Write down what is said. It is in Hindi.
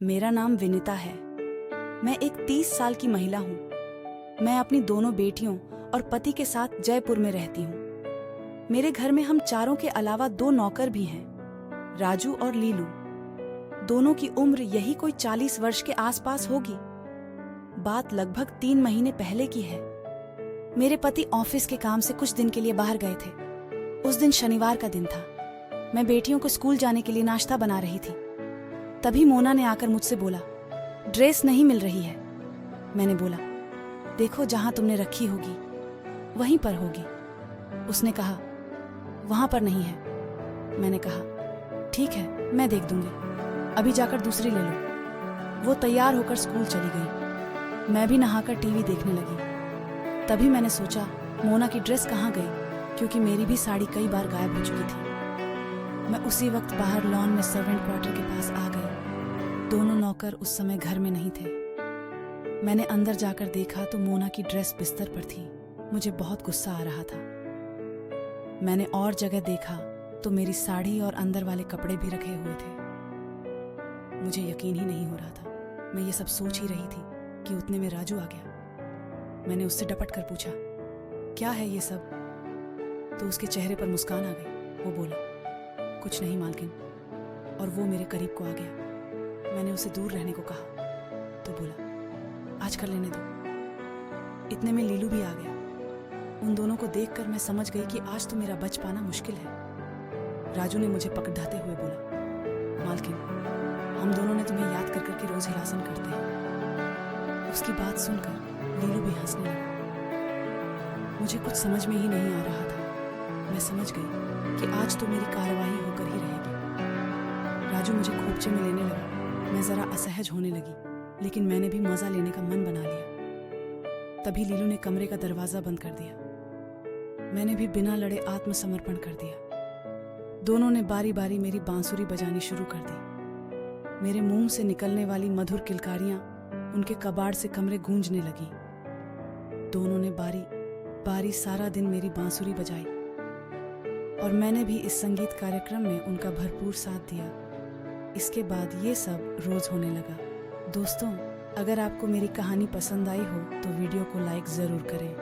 मेरा नाम विनीता है। मैं एक 30 साल की महिला हूँ। मैं अपनी दोनों बेटियों और पति के साथ जयपुर में रहती हूँ। मेरे घर में हम चारों के अलावा 2 नौकर भी हैं, राजू और लीलू। दोनों की उम्र यही कोई 40 वर्ष के आसपास होगी। बात लगभग 3 महीने पहले की है। मेरे पति ऑफिस के काम से कुछ दिन के लिए बाहर गए थे। उस दिन शनिवार का दिन था। मैं बेटियों को स्कूल जाने के लिए नाश्ता बना रही थी। तभी मोना ने आकर मुझसे बोला, ड्रेस नहीं मिल रही है। मैंने बोला, देखो जहां तुमने रखी होगी वहीं पर होगी। उसने कहा, वहां पर नहीं है। मैंने कहा, ठीक है, मैं देख दूंगी, अभी जाकर दूसरी ले लो। वो तैयार होकर स्कूल चली गई। मैं भी नहाकर टीवी देखने लगी। तभी मैंने सोचा, मोना की ड्रेस कहाँ गई, क्योंकि मेरी भी साड़ी कई बार गायब हो चुकी थी। मैं उसी वक्त बाहर लॉन में सर्वेंट क्वार्टर के पास आ गई। दोनों नौकर उस समय घर में नहीं थे। मैंने अंदर जाकर देखा तो मोना की ड्रेस बिस्तर पर थी। मुझे बहुत गुस्सा आ रहा था। मैंने और जगह देखा तो मेरी साड़ी और अंदर वाले कपड़े भी रखे हुए थे। मुझे यकीन ही नहीं हो रहा था। मैं ये सब सोच ही रही थी कि उतने में राजू आ गया। मैंने उससे डपट कर पूछा, क्या है ये सब? तो उसके चेहरे पर मुस्कान आ गई। वो बोला, कुछ नहीं मालकिन। और वो मेरे करीब को आ गया। मैंने उसे दूर रहने को कहा तो बोला, आज कर लेने दो। इतने में लीलू भी आ गया। उन दोनों को देखकर मैं समझ गई कि आज तो मेरा बच पाना मुश्किल है। राजू ने मुझे पकड़ाते हुए बोला, मालकिन, हम दोनों ने तुम्हें याद कर करके रोज हिलासन करते हैं। उसकी बात सुनकर लीलू भी हंसने लगा। मुझे कुछ समझ में ही नहीं आ रहा था। मैं समझ गई कि आज तो मेरी कार्रवाई होकर ही रहेगी। राजू मुझे खोपचे में लेने लगा। मैं जरा असहज होने लगी, लेकिन मैंने भी मजा लेने का मन बना लिया। तभी लीलू ने कमरे का दरवाजा बंद कर दिया। मैंने भी बिना लड़े आत्मसमर्पण कर दिया। दोनों ने बारी बारी मेरी बांसुरी बजानी शुरू कर दी। मेरे मुंह से निकलने वाली मधुर किलकारियां उनके कबाड़ से कमरे गूंजने लगी। दोनों ने बारी बारी सारा दिन मेरी बांसुरी बजाई और मैंने भी इस संगीत कार्यक्रम में उनका भरपूर साथ दिया। इसके बाद ये सब रोज होने लगा। दोस्तों, अगर आपको मेरी कहानी पसंद आई हो तो वीडियो को लाइक ज़रूर करें।